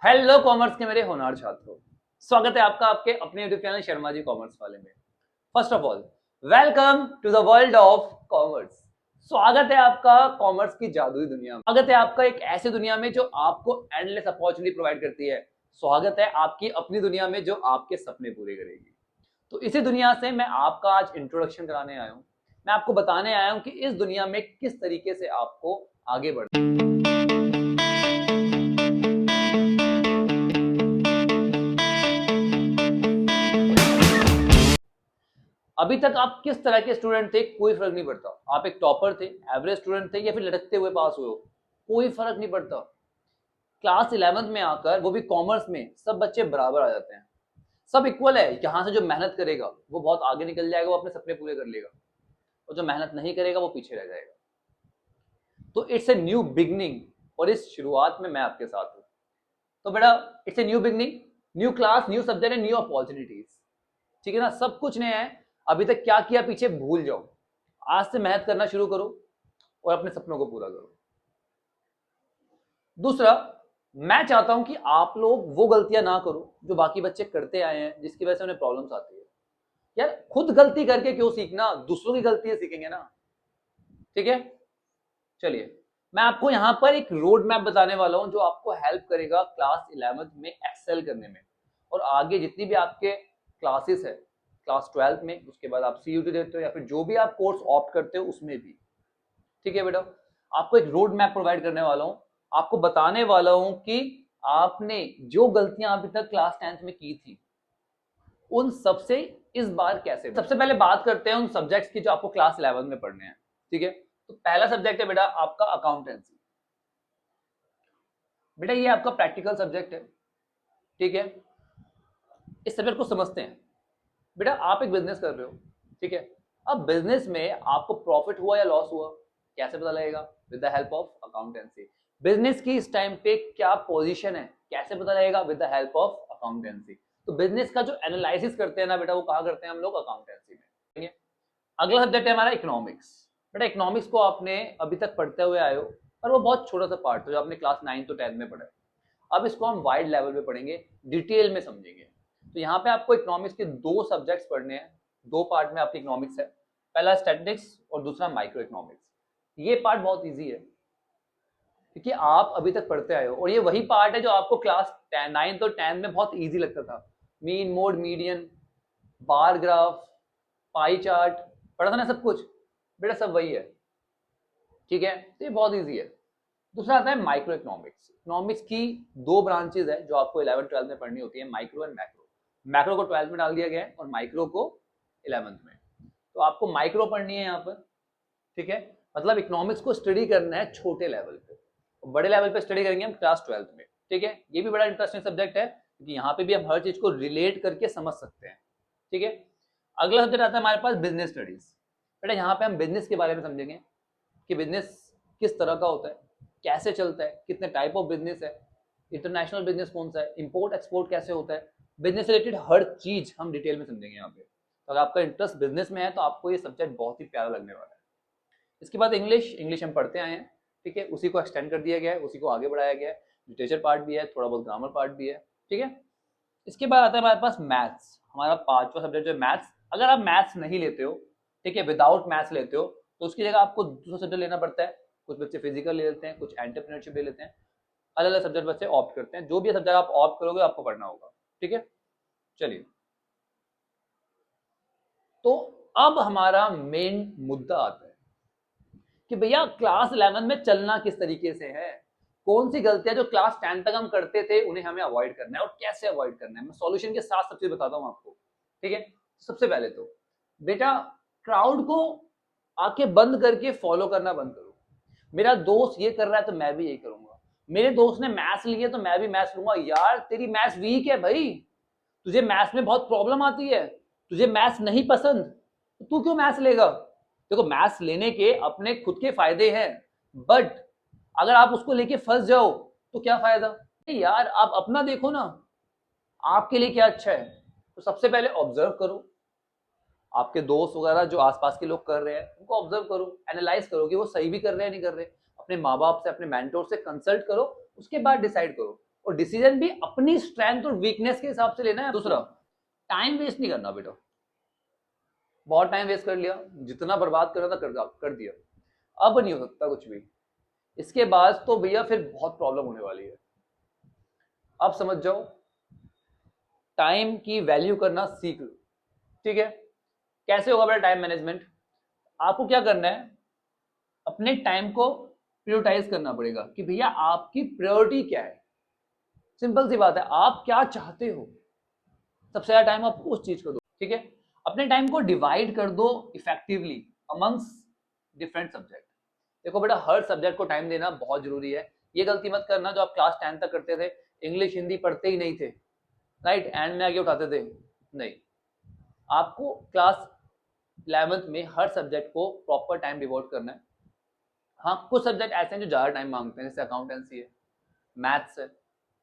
Hello commerce के मेरे होनहार छात्रों, स्वागत है आपका आपके अपने YouTube channel Sharma ji commerce वाले में। First of all welcome to the world of commerce. स्वागत है आपका कॉमर्स की जादुई दुनिया में। स्वागत है आपका एक ऐसी दुनिया में जो आपको एंडलेस अपॉर्चुनिटी प्रोवाइड करती है। स्वागत है आपकी अपनी दुनिया में जो आपके सपने पूरे करेगी। तो इसी दुनिया से मैं आपका आज इंट्रोडक्शन कराने आया हूं। मैं आपको बताने आया हूं कि इस दुनिया में किस तरीके से आपको आगे बढ़ना है। अभी तक आप किस तरह के स्टूडेंट थे कोई फर्क नहीं पड़ता। आप एक टॉपर थे, एवरेज स्टूडेंट थे या फिर लटकते हुए पास हुए हो, कोई फर्क नहीं पड़ता। क्लास 11th में आकर वो भी कॉमर्स में सब बच्चे बराबर आ जाते हैं। सब इक्वल है। यहां से जो मेहनत करेगा वो बहुत आगे निकल जाएगा, वो अपने सपने पूरे कर लेगा, और जो मेहनत नहीं करेगा वो पीछे रह जाएगा। तो इट्स ए न्यू बिगनिंग, और इस शुरुआत में मैं आपके साथ हूं। तो बेटा it's a new beginning, new class, new subject and new opportunities. ठीक है ना, सब कुछ नया है। अभी तक क्या किया पीछे भूल जाओ। आज से मेहनत करना शुरू करो और अपने सपनों को पूरा करो। दूसरा, मैं चाहता हूं कि आप लोग वो गलतियां ना करो जो बाकी बच्चे करते आए हैं, जिसकी वजह से उन्हें प्रॉब्लम्स आती है। यार खुद गलती करके क्यों सीखना, दूसरों की गलतियां सीखेंगे ना। ठीक है, चलिए मैं आपको यहां पर एक रोड मैप बताने वाला हूं जो आपको हेल्प करेगा क्लास 11th में एक्सेल करने में, और आगे जितनी भी आपके क्लासेस है क्लास 12th में, उसके बाद आप सीयूटी देते हो या फिर जो भी आप कोर्स ऑप्ट करते हो उसमें भी। ठीक है बेटा, आपको एक रोड मैप प्रोवाइड करने वाला हूं। आपको बताने वाला हूं कि आपने जो गलतियां अभी तक क्लास 10th में की थी उन सबसे इस बार कैसे। सबसे पहले बात करते हैं उन सब्जेक्ट्स की जो आपको क्लास 11th में पढ़ने हैं। ठीक है, तो पहला सब्जेक्ट है बेटा आपका अकाउंटेंसी। बेटा ये आपका प्रैक्टिकल सब्जेक्ट है। ठीक है, इस सब्जेक्ट को समझते हैं। बेटा आप एक बिजनेस कर रहे हो, ठीक है। अब बिजनेस में आपको प्रॉफिट हुआ या लॉस हुआ कैसे पता लगेगा? With the help of accountancy. Business की इस टाइम पे क्या पोजीशन है कैसे पता लगेगा? With the help of accountancy. तो बिजनेस का जो एनालिसिस करते हैं ना बेटा, वो कहाँ करते हैं हम लोग? अकाउंटेंसी में। अगला सब्जेक्ट है हमारा इकोनॉमिक्स। बेटा इकोनॉमिक्स को आपने अभी तक पढ़ते हुए आए हो, पर वो बहुत छोटा सा पार्ट था जो आपने क्लास 9 तो 10 में पढ़ा है। अब इसको हम वाइड लेवल पे पढ़ेंगे, डिटेल में समझेंगे। तो यहाँ पे आपको इकोनॉमिक्स के दो सब्जेक्ट्स पढ़ने हैं, दो पार्ट में आपकी इकोनॉमिक्स है। पहला स्टैटिस्टिक्स और दूसरा माइक्रो इकोनॉमिक्स। ये पार्ट बहुत इजी है क्योंकि आप अभी तक पढ़ते आए हो, और ये वही पार्ट है जो आपको क्लास 9 तो 10 में बहुत इजी लगता था। Mean mode median, bar graph, pie chart, पढ़ा था ना सब कुछ? बेटा सब वही है। ठीक है, तो ये बहुत इजी है। दूसरा आता है माइक्रो इकोनॉमिक्स। इकोनॉमिक्स की दो ब्रांचेज है जो आपको 11 12 में पढ़नी होती है, माइक्रो एंड मैक्रो। मैक्रो को 12 में डाल दिया गया है और माइक्रो को 11th में। तो आपको माइक्रो पढ़नी है यहाँ पर। ठीक है, मतलब इकोनॉमिक्स को स्टडी करना है छोटे लेवल पे, बड़े लेवल पे स्टडी करेंगे हम क्लास 12th में। ठीक है, ये भी बड़ा इंटरेस्टिंग सब्जेक्ट है क्योंकि यहाँ पे भी हम हर चीज को रिलेट करके समझ सकते हैं। ठीक है, अगला सब्जेक्ट आता है हमारे पास बिजनेस स्टडीज। बेटा यहाँ पे हम बिजनेस के बारे में समझेंगे कि बिजनेस किस तरह का होता है, कैसे चलता है, कितने टाइप ऑफ बिजनेस है, इंटरनेशनल बिजनेस कौन सा है, इंपोर्ट एक्सपोर्ट कैसे होता है, बिजनेस रिलेटेड हर चीज हम डिटेल में समझेंगे यहाँ पे। तो अगर आपका इंटरेस्ट बिजनेस में है तो आपको ये सब्जेक्ट बहुत ही प्यारा लगने वाला है। इसके बाद इंग्लिश। इंग्लिश हम पढ़ते आए हैं, ठीक है, उसी को एक्सटेंड कर दिया गया है, उसी को आगे बढ़ाया गया है। लिटरेचर पार्ट भी है, थोड़ा बहुत ग्रामर पार्ट भी है। ठीक है, इसके बाद आता है हमारे पास मैथ्स। हमारा पांचवा सब्जेक्ट जो है मैथ्स। अगर आप मैथ्स नहीं लेते हो, ठीक है, विदाउट मैथ्स लेते हो, तो उसकी जगह आपको दूसरा सब्जेक्ट लेना पड़ता है। कुछ बच्चे फिजिकल ले लेते हैं, कुछ एंटरप्रेन्योरशिप ले लेते हैं, अलग अलग सब्जेक्ट बच्चे ऑप्ट करते हैं। जो भी सब्जेक्ट आप ऑप्ट करोगे आपको पढ़ना होगा। ठीक है, चलिए तो अब हमारा मेन मुद्दा आता है कि भैया क्लास 11 में चलना किस तरीके से है, कौन सी गलतियां जो क्लास 10 तक हम करते थे उन्हें हमें अवॉइड करना है और कैसे अवॉइड करना है। मैं सॉल्यूशन के साथ सब चीज बताता हूं आपको। ठीक है, सबसे पहले तो बेटा क्राउड को आंखें बंद करके फॉलो करना बंद करो। मेरा दोस्त ये कर रहा है तो मैं भी यही करूंगा, मेरे दोस्त ने मैथ्स लिए तो मैं भी मैथ्स लूंगा। यार तेरी मैथ्स वीक है भाई, तुझे मैथ्स में बहुत प्रॉब्लम आती है, तुझे मैथ्स नहीं पसंद, तो तू क्यों मैथ्स लेगा? देखो मैथ्स लेने के अपने खुद के फायदे हैं, बट अगर आप उसको लेके फंस जाओ तो क्या फायदा? यार आप अपना देखो ना, आपके लिए क्या अच्छा है। तो सबसे पहले ऑब्जर्व करो, आपके दोस्त वगैरह जो आसपास के लोग कर रहे हैं उनको ऑब्जर्व करो, एनालाइज करो कि वो सही भी कर रहे हैं नहीं कर रहे। अपने माँ बाप से, अपने मेंटोर से कंसल्ट करो, उसके बाद डिसाइड करो और डिसीजन भी अपनी स्ट्रेंथ और वीकनेस के हिसाब से लेना है। दूसरा, टाइम वेस्ट नहीं करना बेटा। बहुत टाइम वेस्ट कर लिया, जितना बर्बाद करना था कर दिया, अब नहीं हो सकता कुछ भी। इसके बाद तो भैया फिर बहुत प्रॉब्लम होने वाली है। अब समझ जाओ, टाइम की वैल्यू करना सीख लो, ठीक है। कैसे होगा बेटा टाइम मैनेजमेंट? आपको क्या करना है, अपने टाइम को प्रायोरिटाइज करना पड़ेगा कि भैया आपकी प्रायोरिटी क्या है। सिंपल सी बात है, आप क्या चाहते हो, सबसे ज्यादा टाइम आप उस चीज को दो, ठीक है। अपने टाइम को डिवाइड कर दो इफेक्टिवली अमंग्स डिफरेंट सब्जेक्ट। देखो बेटा, हर सब्जेक्ट को टाइम देना बहुत जरूरी है। ये गलती मत करना जो आप क्लास 10 तक करते थे, इंग्लिश हिंदी पढ़ते ही नहीं थे, राइट, एंड में आगे उठाते थे। नहीं, आपको क्लास 11th में हर सब्जेक्ट को प्रॉपर टाइम डिवोट करना है। हाँ, कुछ सब्जेक्ट ऐसे हैं जो ज्यादा टाइम मांगते हैं, जैसे अकाउंटेंसी है, मैथ्स है,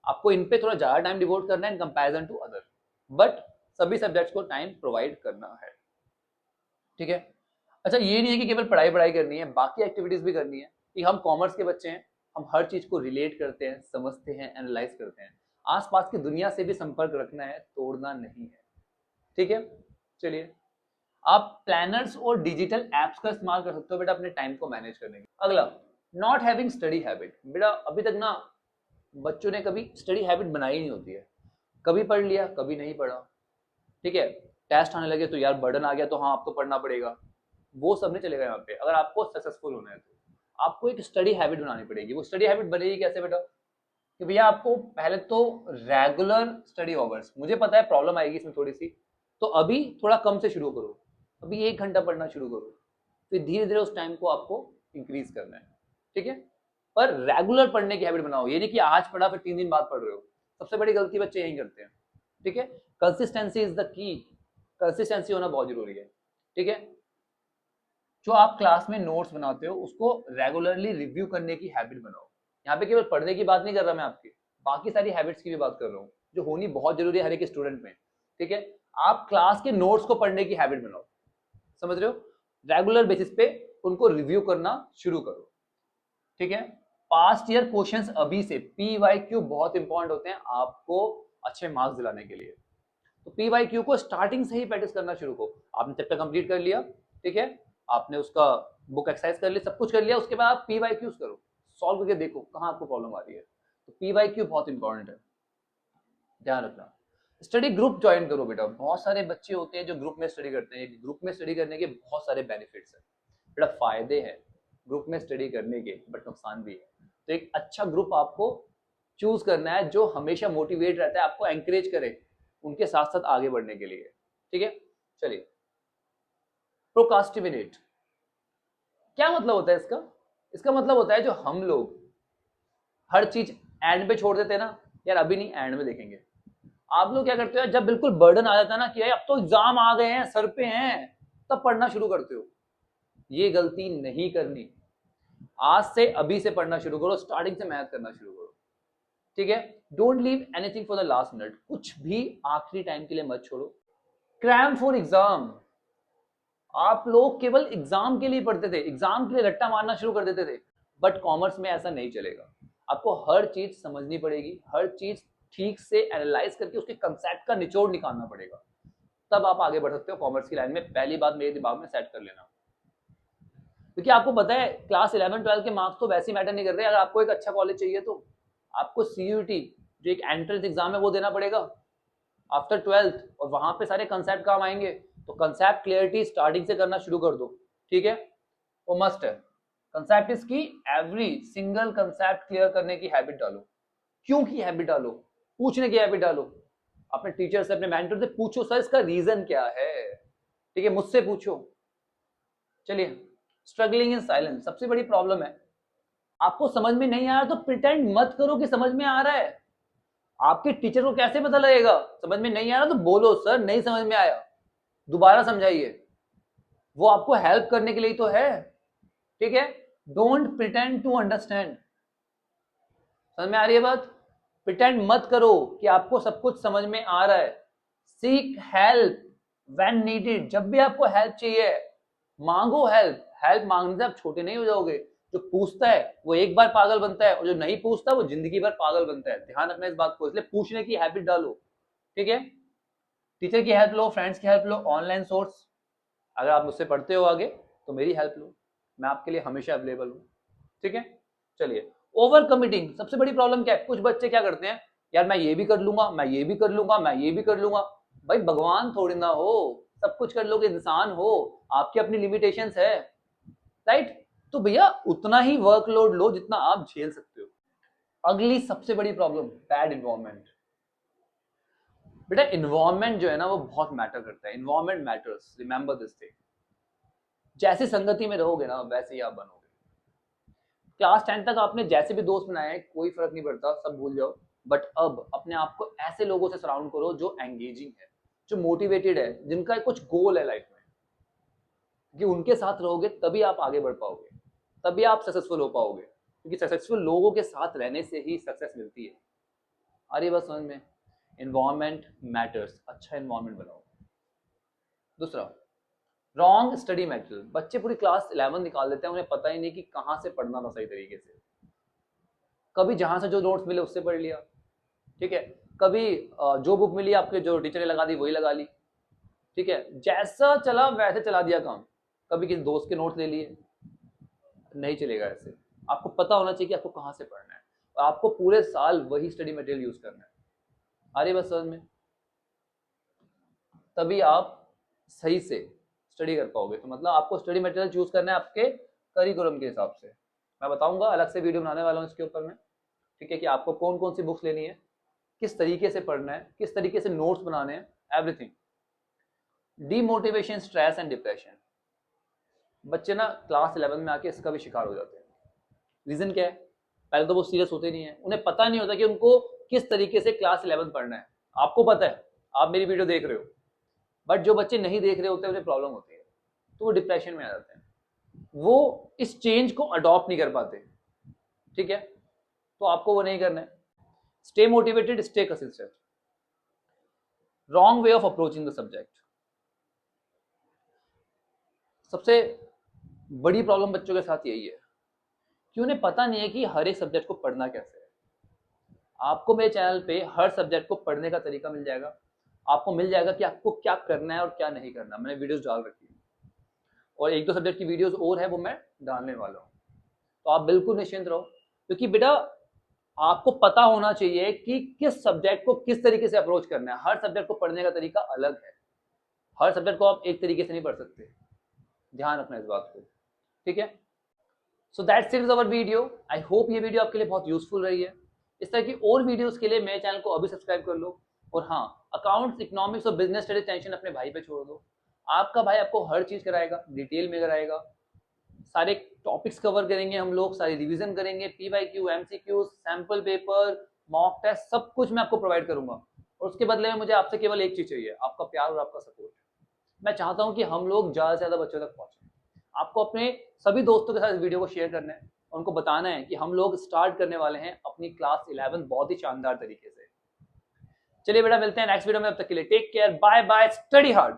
आपको इन पे थोड़ा ज्यादा टाइम डिवोट करना है in comparison to other, but सभी सब्जेक्ट्स को टाइम प्रोवाइड करना है, ठीक है। अच्छा, ये नहीं है कि केवल पढ़ाई पढ़ाई करनी है, बाकी एक्टिविटीज भी करनी है। कि हम कॉमर्स के बच्चे हैं, हम हर चीज को रिलेट करते हैं, समझते हैं, एनालाइज करते हैं। आसपास की दुनिया से भी संपर्क रखना है, तोड़ना नहीं है, ठीक है। चलिए, आप प्लानर्स और डिजिटल एप्स का इस्तेमाल कर सकते हो बेटा अपने टाइम को मैनेज करने के। अगला, नॉट हैविंग स्टडी हैबिट। बेटा अभी तक ना बच्चों ने कभी स्टडी हैबिट बनाई नहीं होती है, कभी पढ़ लिया कभी नहीं पढ़ा, ठीक है। टेस्ट आने लगे तो यार बर्डन आ गया तो हाँ अब तो पढ़ना पड़ेगा, वो सब नहीं चलेगा यहाँ पे। अगर आपको सक्सेसफुल होना है तो आपको एक स्टडी हैबिट बनानी पड़ेगी। वो स्टडी हैबिट बनेगी कैसे बेटा, कि भैया आपको पहले तो रेगुलर स्टडी आवर्स, मुझे पता है प्रॉब्लम आएगी इसमें थोड़ी सी, तो अभी थोड़ा कम से शुरू करो, अभी 1 घंटा पढ़ना शुरू करो, फिर धीरे धीरे उस टाइम को आपको इंक्रीज करना है, ठीक है। पर रेगुलर पढ़ने की हैबिट बनाओ, ये नहीं कि आज पढ़ा फिर 3 दिन बाद पढ़ रहे हो। सबसे बड़ी गलती बच्चे यही करते हैं, ठीक है। Consistency is the key, consistency होना बहुत जरूरी है, ठीक है। जो आप क्लास में नोट्स बनाते हो उसको रेगुलरली रिव्यू करने की हैबिट बनाओ। यहाँ पे केवल पढ़ने की बात नहीं कर रहा मैं आपकी, बाकी सारी हैबिट्स की भी बात कर रहा हूँ जो होनी बहुत जरूरी है हर एक स्टूडेंट में, ठीक है। आप क्लास के नोट्स को पढ़ने की हैबिट बनाओ, समझ रहे हो, रेगुलर बेसिस पे उनको रिव्यू करना शुरू करो, ठीक है। पास्ट ईयर क्वेश्चंस अभी से, PYQ बहुत इंपॉर्टेंट होते हैं आपको अच्छे मार्क्स दिलाने के लिए। तो PYQ को स्टार्टिंग से ही प्रैक्टिस करना शुरू करो। आपने चैप्टर कंप्लीट कर लिया, ठीक है, आपने उसका बुक एक्सरसाइज कर ली, सब कुछ कर लिया, उसके बाद आप PYQs करो, सॉल्व करके देखो कहाँ आपको प्रॉब्लम आ रही है। तो PYQ बहुत इंपॉर्टेंट है, ध्यान रखना। स्टडी ग्रुप ज्वाइन करो बेटा, बहुत सारे बच्चे होते हैं जो ग्रुप में स्टडी करते हैं। ग्रुप में स्टडी करने के बहुत सारे बेनिफिट्स हैं बेटा, फायदे हैं ग्रुप में स्टडी करने के, बट नुकसान भी है। तो एक अच्छा ग्रुप आपको चूज करना है जो हमेशा मोटिवेट रहता है, आपको एंकरेज करे उनके साथ साथ आगे बढ़ने के लिए, ठीक है। चलिए, प्रोकास्टिनेट क्या मतलब होता है इसका? इसका मतलब होता है जो हम लोग हर चीज एंड पे छोड़ देते हैं ना, यार अभी नहीं एंड में देखेंगे। आप लोग क्या करते हो, जब बिल्कुल बर्डन आ जाता है ना कि अब तो एग्जाम आ गए हैं सर पे हैं, तब पढ़ना शुरू करते हो। ये गलती नहीं करनी, आज से अभी से पढ़ना शुरू करो, स्टार्टिंग से मेहनत करना शुरू करो, ठीक है। Don't leave anything for the last minute, कुछ भी आखिरी टाइम के लिए मत छोड़ो। क्रैम फॉर एग्जाम, आप लोग केवल एग्जाम के लिए पढ़ते थे, एग्जाम के लिए रट्टा मारना शुरू कर देते थे, बट कॉमर्स में ऐसा नहीं चलेगा। आपको हर चीज समझनी पड़ेगी, हर चीज ठीक से एनालाइज करके उसके कंसेप्ट का निचोड़ निकालना पड़ेगा, तब आप आगे बढ़ सकते हो कॉमर्स की लाइन में। पहली बात मेरे दिमाग में सेट कर लेना, क्योंकि आपको पता है क्लास 11-12 के मार्क्स तो वैसे ही मैटर नहीं कर रहे। अगर आपको एक अच्छा कॉलेज चाहिए तो आपको CUT जो एक एंट्रेंस एग्जाम है वो देना पड़ेगा आफ्टर 12th, और वहां पे सारे कंसेप्ट काम आएंगे। तो कंसेप्ट क्लियरिटी स्टार्टिंग से करना शुरू कर दो, ठीक है, वो मस्ट है। कंसेप्ट इज की, एवरी सिंगल कंसेप्ट क्लियर करने की हैबिट डालो। क्यों की हैबिट डालो, पूछने की हैबिट डालो, अपने टीचर से अपने मेंटर से पूछो सर इसका रीजन क्या है, ठीक है, मुझसे पूछो। चलिए, स्ट्रगलिंग इन साइलेंस सबसे बड़ी प्रॉब्लम है। आपको समझ में नहीं आ रहा तो प्रिटेंड मत करो कि समझ में आ रहा है। आपके टीचर को कैसे पता लगेगा समझ में नहीं आ रहा? तो बोलो सर नहीं समझ में आया, दोबारा समझाइए, वो आपको हेल्प करने के लिए तो है, ठीक है। डोंट प्रिटेंड टू अंडरस्टैंड, समझ में आ रही है बात? प्रिटेंड मत करो कि आपको सब कुछ समझ में आ रहा है। सीक हेल्प व्हेन नीडेड, जब भी आपको हेल्प चाहिए मांगो हेल्प। हेल्प मांगने से आप छोटे नहीं हो जाओगे। जो पूछता है वो एक बार पागल बनता है, और जो नहीं पूछता वो जिंदगी भर पागल बनता है। ध्यान रखना इस बात को, इसलिए पूछने की हैबिट डालो। ठीक है, टीचर की हेल्प लो, फ्रेंड्स की हेल्प लो, ऑनलाइन सोर्स, अगर आप मुझसे पढ़ते हो आगे तो मेरी हेल्प लो, मैं आपके लिए हमेशा अवेलेबल हूँ। ठीक है, चलिए। ओवर कमिटिंग सबसे बड़ी प्रॉब्लम क्या है? कुछ बच्चे क्या करते हैं, यार मैं ये भी कर लूंगा, मैं ये भी कर लूंगा, मैं ये भी कर लूंगा। भाई भगवान थोड़ी ना हो, सब कुछ कर लोगे, इंसान हो, आपकी अपनी लिमिटेशंस है, राइट? तो भैया उतना ही वर्कलोड लो जितना आप झेल सकते हो। अगली सबसे बड़ी प्रॉब्लम, बैड इन्वायरमेंट। बेटा इन्वायरमेंट जो है ना वो बहुत मैटर करता है, environment matters, remember this thing. जैसी संगति में रहोगे ना वैसे ही आप बनोगे। क्लास 10 तक आपने जैसे भी दोस्त बनाए हैं कोई फर्क नहीं पड़ता, सब भूल जाओ। बट अब अपने आप को ऐसे लोगों से सराउंड करो जो एंगेजिंग है, जो मोटिवेटेड है, जिनका कुछ गोल है लाइफ में, कि उनके साथ रहोगे तभी आप आगे बढ़ पाओगे, तभी आप सक्सेसफुल हो पाओगे, क्योंकि सक्सेसफुल लोगों के साथ रहने से ही सक्सेस मिलती है। अरे बस समझ में, इन्वायरमेंट मैटर्स, अच्छा इन्वायरमेंट बनाओ। दूसरा, रॉन्ग स्टडी मेटेरियल। बच्चे पूरी क्लास 11 निकाल देते हैं, उन्हें पता ही नहीं कि कहाँ से पढ़ना था सही तरीके से। कभी जहां से जो नोट्स मिले उससे पढ़ लिया, ठीक है, कभी जो बुक मिली आपके जो टीचर ने लगा दी वही लगा ली, ठीक है, जैसा चला वैसे चला दिया काम। कभी किसी दोस्त के नोट्स ले लिए, नहीं चलेगा ऐसे। आपको पता होना चाहिए कि आपको कहाँ से पढ़ना है, और आपको पूरे साल वही स्टडी मटेरियल यूज करना है। अरे बस समझ में, तभी आप सही से स्टडी कर पाओगे। तो मतलब आपको स्टडी मटेरियल चूज करना है आपके करिकुलम के हिसाब से। मैं बताऊंगा, अलग से वीडियो बनाने वाला हूँ इसके ऊपर में, ठीक है, कि आपको कौन कौन सी बुक्स लेनी है, किस तरीके से पढ़ना है, किस तरीके से नोट्स बनाने हैं, everything. Demotivation, stress and depression. बच्चे ना क्लास 11 में आके इसका भी शिकार हो जाते हैं। रीजन क्या है? पहले तो वो सीरियस होते नहीं है, उन्हें पता नहीं होता कि उनको किस तरीके से क्लास 11 पढ़ना है। आपको पता है, आप मेरी वीडियो देख रहे हो, बट जो बच्चे नहीं देख रहे होते उन्हें प्रॉब्लम होती है, तो वो डिप्रेशन में आ जाते हैं, वो इस चेंज को अडॉप्ट नहीं कर पाते। ठीक है, तो आपको वो नहीं करना है। Stay motivated, stay consistent. Wrong way of approaching the subject. सबसे बड़ी प्रॉब्लम बच्चों के साथ यही है कि उन्हें पता नहीं है कि हर एक सब्जेक्ट को पढ़ना कैसे है। आपको मेरे चैनल पे हर सब्जेक्ट को पढ़ने का तरीका मिल जाएगा, आपको मिल जाएगा कि आपको क्या करना है और क्या नहीं करना। मैंने वीडियोस डाल रखी है, और एक दो सब्जेक्ट की वीडियोस और है वो मैं डालने वाला हूँ। तो आप बिल्कुल निश्चिंत रहो, क्योंकि बेटा आपको पता होना चाहिए कि किस सब्जेक्ट को किस तरीके से अप्रोच करना है। हर सब्जेक्ट को पढ़ने का तरीका अलग है, हर सब्जेक्ट को आप एक तरीके से नहीं पढ़ सकते, ध्यान रखना इस बात को। ठीक है, so that's it our video. I hope ये वीडियो आपके लिए बहुत यूजफुल रही है। इस तरह की और वीडियोस के लिए मेरे चैनल को अभी सब्सक्राइब कर लो। और हाँ, अकाउंट्स, इकोनॉमिक्स और बिजनेस स्टडीज टेंशन अपने भाई पे छोड़ दो। आपका भाई आपको हर चीज कराएगा, डिटेल में कराएगा, सारे टॉपिक्स कवर करेंगे हम लोग, सारी रिवीजन करेंगे, PYQ, MCQ, sample paper, mock test, सब कुछ मैं आपको प्रोवाइड करूंगा। और उसके बदले में मुझे आपसे केवल एक चीज चाहिए, आपका प्यार और आपका सपोर्ट। मैं चाहता हूं कि हम लोग ज्यादा से ज्यादा बच्चों तक पहुंचे। आपको अपने सभी दोस्तों के साथ इस वीडियो को शेयर करना है, उनको बताना है कि हम लोग स्टार्ट करने वाले हैं अपनी क्लास 11 बहुत ही शानदार तरीके से। चलिए बेटा, मिलते हैं नेक्स्ट वीडियो में, अब तक के लिए take care, bye bye, study hard.